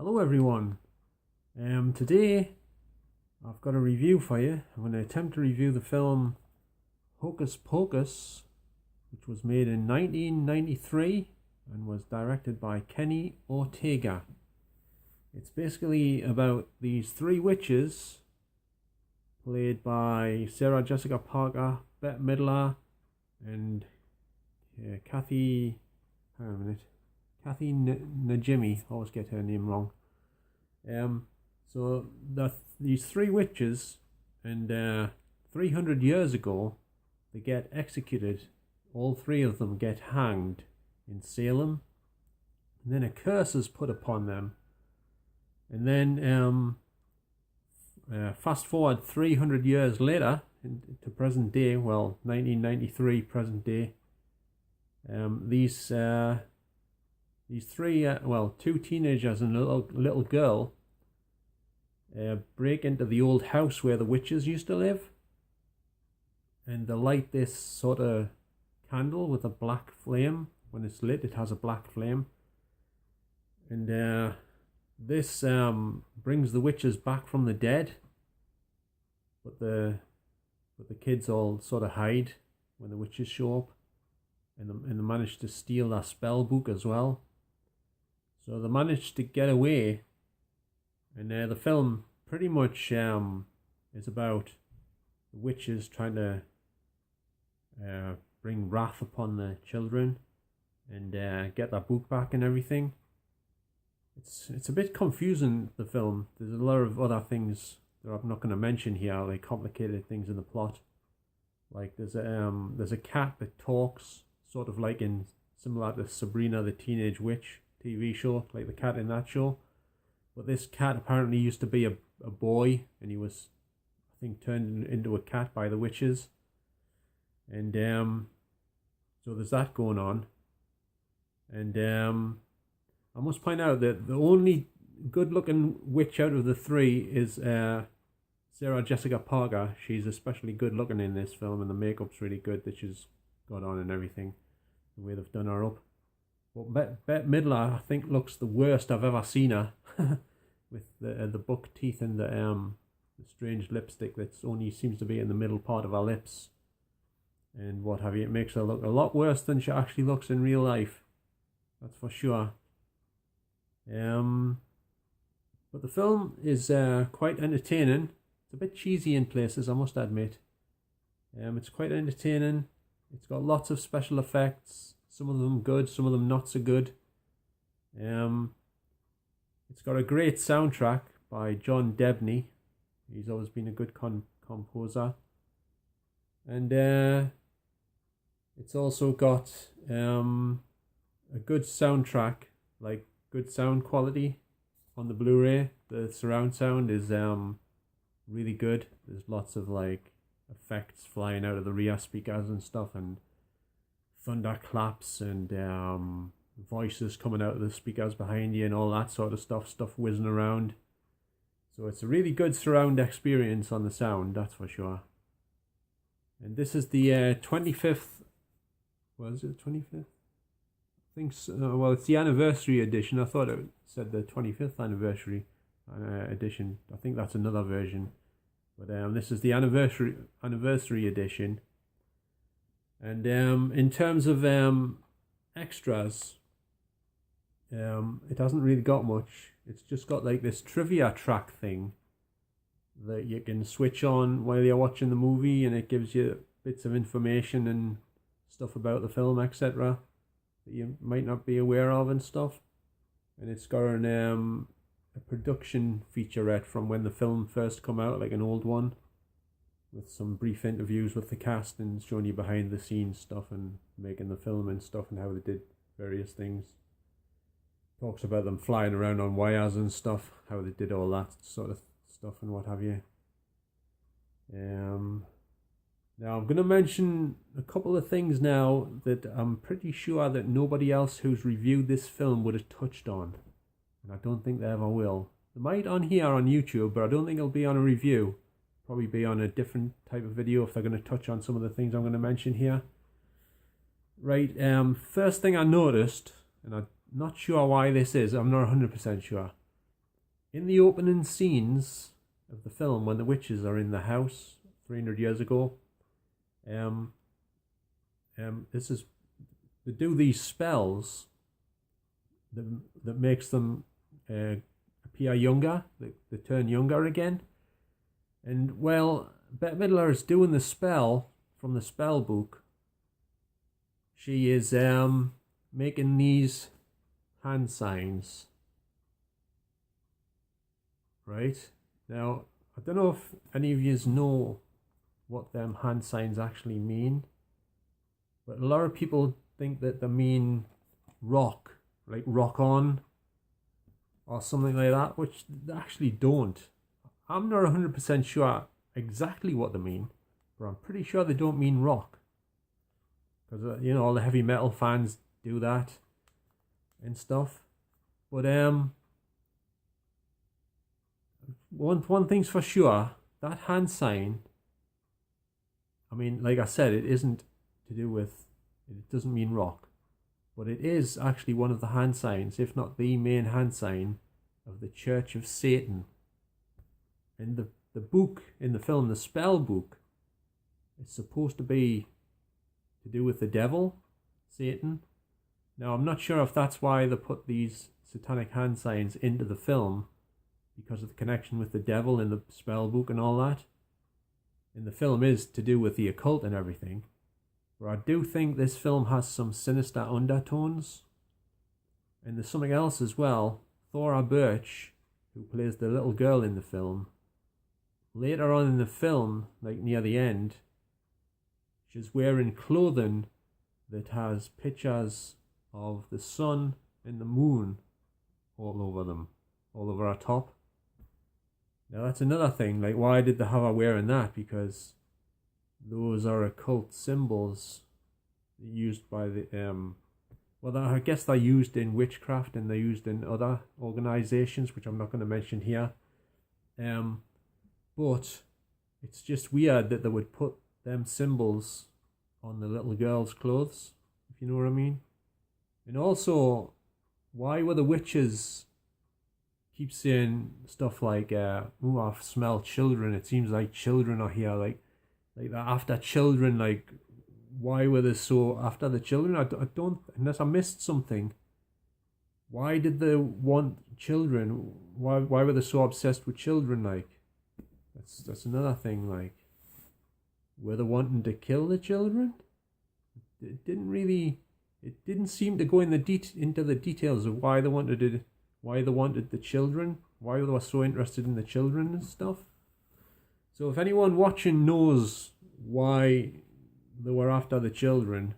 Hello everyone. Today I've got a review for you. I'm going to attempt to review the film Hocus Pocus, which was made in 1993 and was directed by Kenny Ortega. It's basically about these three witches played by Sarah Jessica Parker, Bette Midler, and Kathy Najimy. I always get her name wrong. So these three witches, and 300 years ago, they get executed. All three of them get hanged in Salem. And then a curse is put upon them. And then fast forward 300 years later to present day, well, 1993 present day. These three, two teenagers and a little girl break into the old house where the witches used to live, and they light this sort of candle with a black flame. When it's lit, it has a black flame, and this brings the witches back from the dead. But the kids all sort of hide when the witches show up, and they manage to steal their spell book as well. So they managed to get away, and the film pretty much is about the witches trying to bring wrath upon the children and get their book back and everything. It's a bit confusing, the film. There's a lot of other things that I'm not going to mention here, like complicated things in the plot. Like there's a cat that talks, sort of like similar to Sabrina the Teenage Witch TV show, like the cat in that show. But this cat apparently used to be a boy, and he was, I think, turned into a cat by the witches. And so there's that going on. And I must point out that the only good-looking witch out of the three is Sarah Jessica Parker. She's especially good-looking in this film, and the makeup's really good that she's got on and everything, the way they've done her up. But Bette Midler, I think, looks the worst I've ever seen her, with the buck teeth and the strange lipstick that's only seems to be in the middle part of her lips, and what have you. It makes her look a lot worse than she actually looks in real life. That's for sure. But the film is quite entertaining. It's a bit cheesy in places, I must admit. It's quite entertaining. It's got lots of special effects. Some of them good, some of them not so good. It's got a great soundtrack by John Debney. He's always been a good composer. And it's also got a good soundtrack, like good sound quality on the Blu-ray. The surround sound is really good. There's lots of like effects flying out of the rear speakers and stuff, and thunderclaps and voices coming out of the speakers behind you and all that sort of stuff whizzing around. So it's a really good surround experience on the sound, that's for sure. And this is the 25th, was it 25th? I think so. Well, it's the anniversary edition. I thought it said the 25th anniversary edition. I think that's another version. But this is the anniversary edition. And in terms of extras, it hasn't really got much. It's just got like this trivia track thing that you can switch on while you're watching the movie, and it gives you bits of information and stuff about the film, etc., that you might not be aware of and stuff. And it's got a production featurette from when the film first come out, like an old one, with some brief interviews with the cast and showing you behind the scenes stuff and making the film and stuff and how they did various things. Talks about them flying around on wires and stuff, how they did all that sort of stuff and what have you. Now I'm going to mention a couple of things now that I'm pretty sure that nobody else who's reviewed this film would have touched on, and I don't think they ever will. They might on here on YouTube, but I don't think it'll be on a review. Probably be on a different type of video if they're going to touch on some of the things I'm going to mention here. Right, first thing I noticed, and I'm not sure why this is, I'm not 100% sure, in the opening scenes of the film, when the witches are in the house 300 years ago, this is, they do these spells that makes them appear younger. They turn younger again. And while Bette Midler is doing the spell from the spell book, she is making these hand signs. Right? Now, I don't know if any of you know what them hand signs actually mean, but a lot of people think that they mean rock, like rock on, or something like that, which they actually don't. I'm not 100% sure exactly what they mean, but I'm pretty sure they don't mean rock. Because, you know, all the heavy metal fans do that and stuff. But, one thing's for sure, that hand sign, I mean, like I said, it isn't to do with, it doesn't mean rock, but it is actually one of the hand signs, if not the main hand sign, of the Church of Satan. And the book in the film, the spell book, is supposed to be to do with the devil, Satan. Now, I'm not sure if that's why they put these satanic hand signs into the film, because of the connection with the devil in the spell book and all that. And the film is to do with the occult and everything. But I do think this film has some sinister undertones. And there's something else as well. Thora Birch, who plays the little girl in the film, later on in the film, like near the end, she's wearing clothing that has pictures of the sun and the moon all over them, all over her top. Now that's another thing, like why did they have her wearing that? Because those are occult symbols used by the, well, I guess they're used in witchcraft and they're used in other organizations, which I'm not going to mention here. But it's just weird that they would put them symbols on the little girl's clothes, if you know what I mean. And also, why were the witches keep saying stuff like, "Ooh, I smell children. It seems like children are here." Like that after children. Like, why were they so after the children? I don't, unless I missed something. Why did they want children? Why were they so obsessed with children? Like, that's another thing. Like, were they wanting to kill the children? It didn't seem to go in into the details of why they wanted it. Why they wanted the children, why they were so interested in the children and stuff. So if anyone watching knows why they were after the children,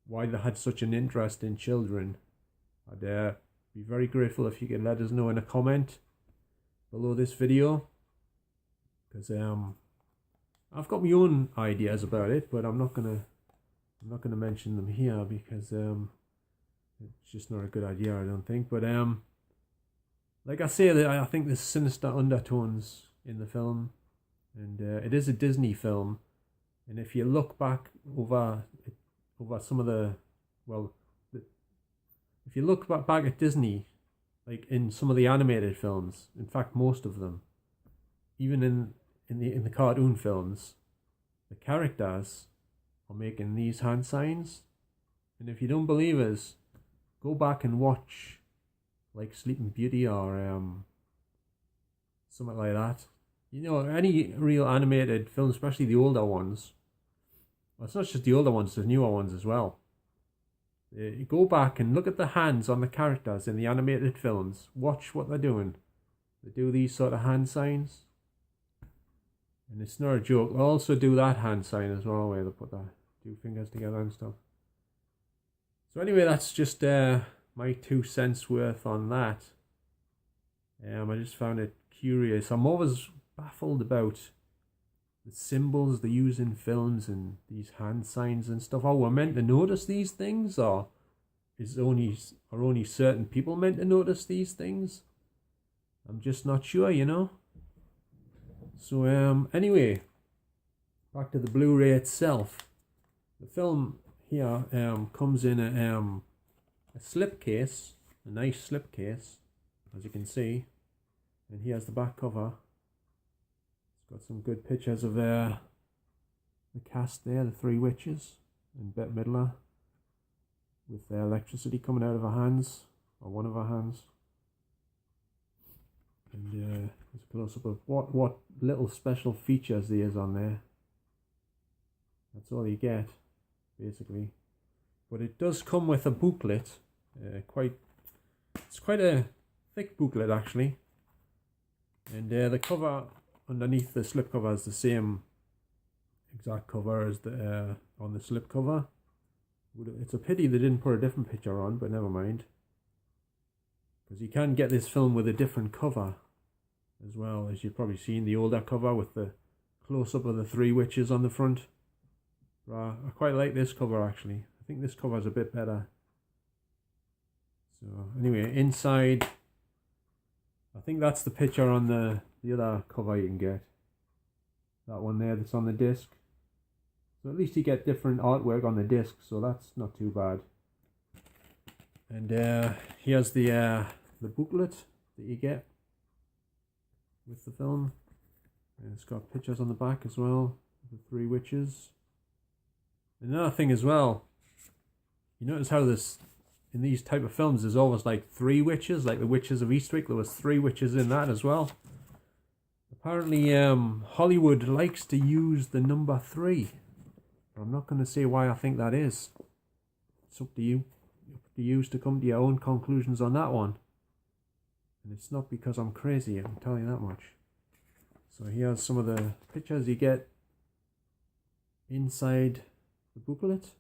why they had such an interest in children, I'd be very grateful if you could let us know in a comment below this video. Because I've got my own ideas about it, but I'm not gonna mention them here because it's just not a good idea, I don't think. But like I say, I think there's sinister undertones in the film, and it is a Disney film. And if you look back over some of the, well, if you look back at Disney, like in some of the animated films, in fact most of them, even in the cartoon films, the characters are making these hand signs. And if you don't believe us, go back and watch like Sleeping Beauty or something like that. You know, any real animated film, especially the older ones. Well, it's not just the older ones, the newer ones as well. You go back and look at the hands on the characters in the animated films. Watch what they're doing. They do these sort of hand signs. And it's not a joke. They also do that hand sign as well, where they put the two fingers together and stuff. So anyway, that's just my 2 cents worth on that. I just found it curious. I'm always baffled about the symbols they use in films and these hand signs and stuff. Are we meant to notice these things, or are only certain people meant to notice these things? I'm just not sure, you know. So anyway, back to the Blu-ray itself. The film here comes in a slipcase, a nice slipcase, as you can see. And here's the back cover. It's got some good pictures of the cast there, the three witches and Bette Midler, with the electricity coming out of her hands, or one of her hands. And there's a close-up of what little special features there is on there. That's all you get, basically. But it does come with a booklet. It's quite a thick booklet, actually. And the cover underneath the slipcover is the same exact cover as the on the slipcover. It's a pity they didn't put a different picture on, but never mind. Because you can get this film with a different cover as well, as you've probably seen the older cover with the close-up of the three witches on the front. I quite like this cover, actually. I think this cover is a bit better. So anyway, inside, I think that's the picture on the other cover you can get. That one there that's on the disc. So at least you get different artwork on the disc, so that's not too bad. And here's the booklet that you get with the film. And it's got pictures on the back as well of the three witches. And another thing as well, you notice how this, in these type of films, there's always like three witches, like the Witches of Eastwick. There was three witches in that as well. Apparently Hollywood likes to use the number 3. I'm not going to say why I think that is. It's up to you. Up to you to come to your own conclusions on that one. And it's not because I'm crazy, I'm telling you that much. So here's some of the pictures you get inside the booklet.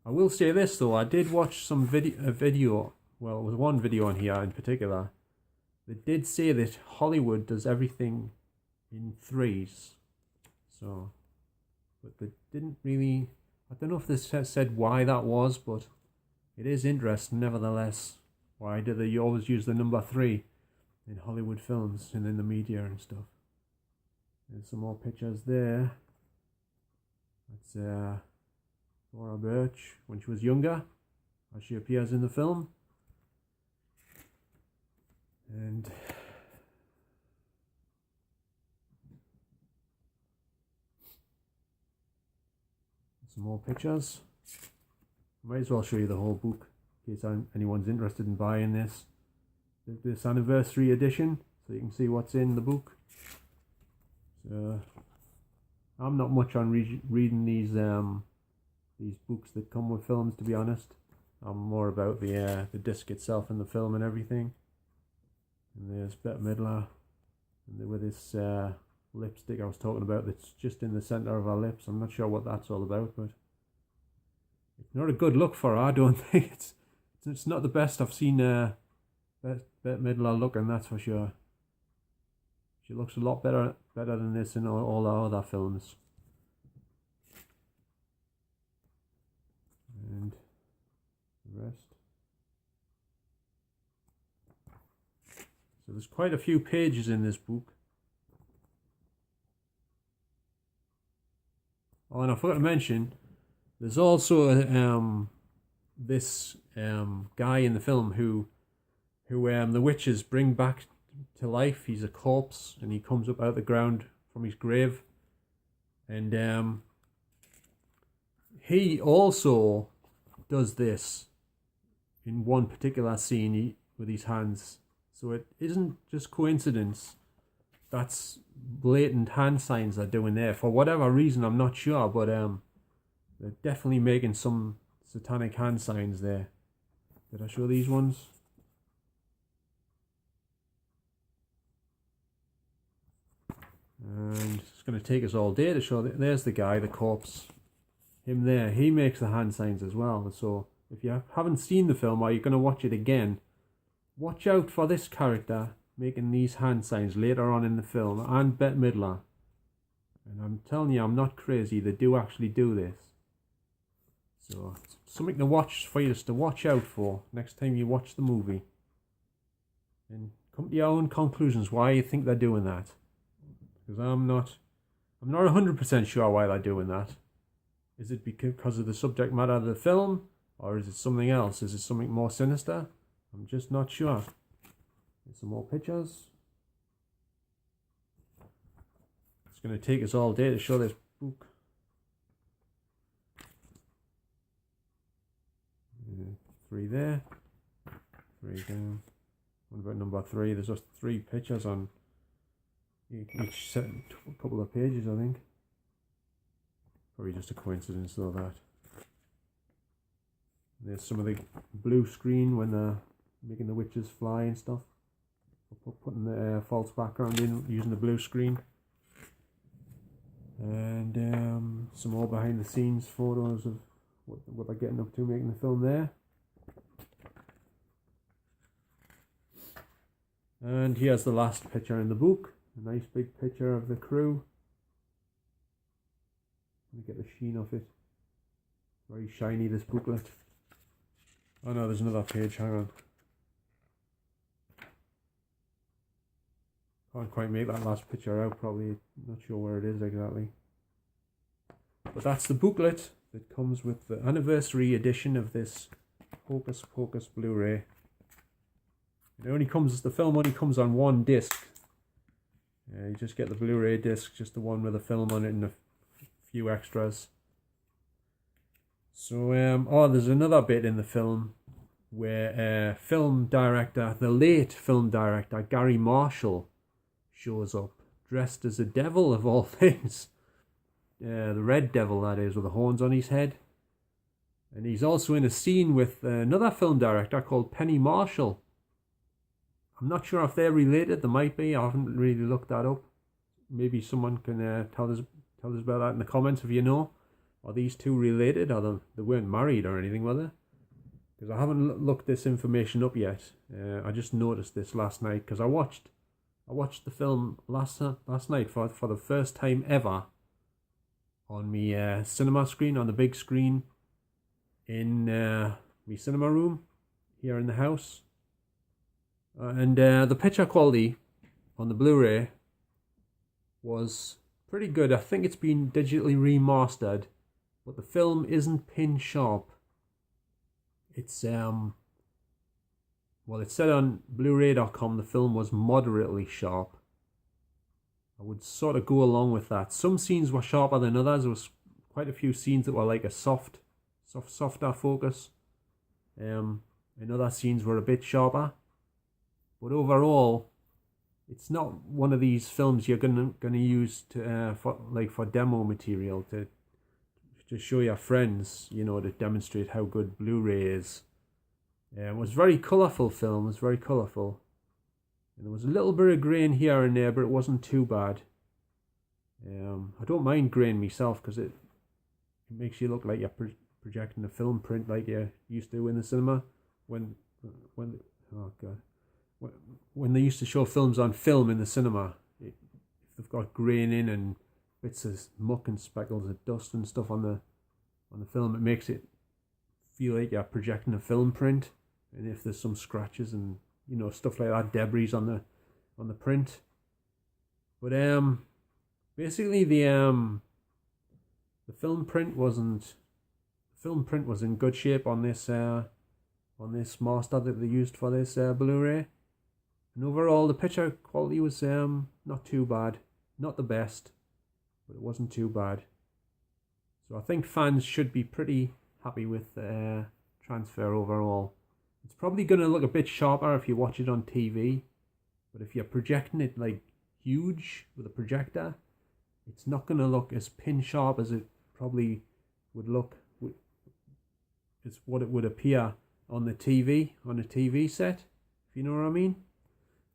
I will say this though, I did watch some video, well, it was one video on here in particular, that did say that Hollywood does everything in 3s. So, but they didn't really, I don't know if this said why that was, but it is interesting nevertheless. Why do they always use the number 3 in Hollywood films and in the media and stuff? There's some more pictures there. That's Laura Birch when she was younger, as she appears in the film. And some more pictures. Might as well show you the whole book in case anyone's interested in buying this anniversary edition, so you can see what's in the book. So I'm not much on reading these books that come with films, to be honest. I'm more about the disc itself and the film and everything. And there's Bette Midler, and with this lipstick I was talking about that's just in the centre of her lips. I'm not sure what that's all about, but it's not a good look for her. I don't think it's not the best I've seen Bette Midler looking, that's for sure. She looks a lot better than this in all our other films. And the rest. So there's quite a few pages in this book. Oh, and I forgot to mention, there's also this guy in the film who the witches bring back to life. He's a corpse and he comes up out of the ground from his grave. And he also does this in one particular scene with his hands. So it isn't just coincidence. That's blatant hand signs they're doing there. For whatever reason, I'm not sure, but they're definitely making some satanic hand signs there. Did I show these ones? And it's going to take us all day to show that. There's the guy, the corpse. Him there. He makes the hand signs as well. So if you haven't seen the film or you're going to watch it again, watch out for this character making these hand signs later on in the film, and Bette Midler. And I'm telling you, I'm not crazy. They do actually do this. So it's something to watch for you, just to watch out for next time you watch the movie. And come to your own conclusions why you think they're doing that. Because I'm not 100% sure why they're doing that. Is it because of the subject matter of the film? Or is it something else? Is it something more sinister? I'm just not sure. There's some more pictures. It's going to take us all day to show this book. Three there, three down. What about number three? There's just 3 pictures on each set, a couple of pages, I think. Probably just a coincidence though that. There's some of the blue screen when they're making the witches fly and stuff. Putting the false background in using the blue screen. And some more behind the scenes photos of what they're getting up to making the film there. And here's the last picture in the book. A nice big picture of the crew. Let me get the sheen off it. Very shiny, this booklet. Oh no, there's another page, hang on. Can't quite make that last picture out, probably not sure where it is exactly. But that's the booklet that comes with the anniversary edition of this Hocus Pocus Blu-ray. It only comes, the film only comes on 1 disc. You just get the Blu-ray disc, just the one with the film on it and a few extras. So, there's another bit in the film where the late film director Gary Marshall shows up, dressed as a devil of all things. The red devil, that is, with the horns on his head. And he's also in a scene with another film director called Penny Marshall. I'm not sure if they're related. They might be. I haven't really looked that up. Maybe someone can tell us about that in the comments if you know. Are these two related? Or they weren't married or anything, were they? Because I haven't looked this information up yet. I just noticed this last night because I watched the film last night for the first time ever on my cinema screen, on the big screen in my cinema room here in the house. And the picture quality on the Blu-ray was pretty good. I think it's been digitally remastered, but the film isn't pin sharp. It's well, it said on Blu-ray.com the film was moderately sharp. I would sort of go along with that. Some scenes were sharper than others. There was quite a few scenes that were like a softer focus. And other scenes were a bit sharper. But overall, it's not one of these films you're gonna use to for demo material to show your friends, you know, to demonstrate how good Blu-ray is. It was a very colourful film. It was very colourful, and there was a little bit of grain here and there, but it wasn't too bad. I don't mind grain myself because it makes you look like you're projecting a film print like you used to in the cinema when they used to show films on film in the cinema. If they've got grain in and bits of muck and speckles of dust and stuff on the film, it makes it feel like you're projecting a film print. And if there's some scratches and, you know, stuff like that, debris on the print. But basically the film print was in good shape on this master that they used for this Blu-ray. And overall, the picture quality was not too bad. Not the best, but it wasn't too bad. So I think fans should be pretty happy with the transfer overall. It's probably going to look a bit sharper if you watch it on TV. But if you're projecting it like huge with a projector, it's not going to look as pin sharp as it probably would look. It's what it would appear on a TV set, if you know what I mean.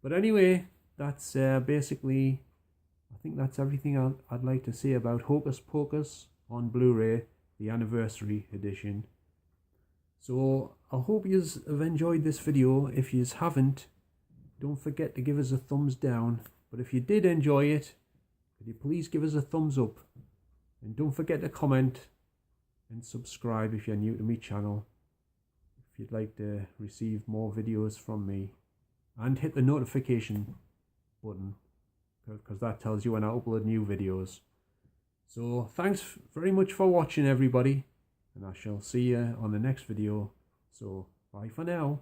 But anyway, that's basically, I think that's everything I'd like to say about Hocus Pocus on Blu-ray, the anniversary edition. So I hope you have enjoyed this video. If you haven't, don't forget to give us a thumbs down. But if you did enjoy it, could you please give us a thumbs up? And don't forget to comment and subscribe if you're new to my channel, if you'd like to receive more videos from me. And hit the notification button, because that tells you when I upload new videos. So thanks very much for watching, everybody, and I shall see you on the next video. So bye for now.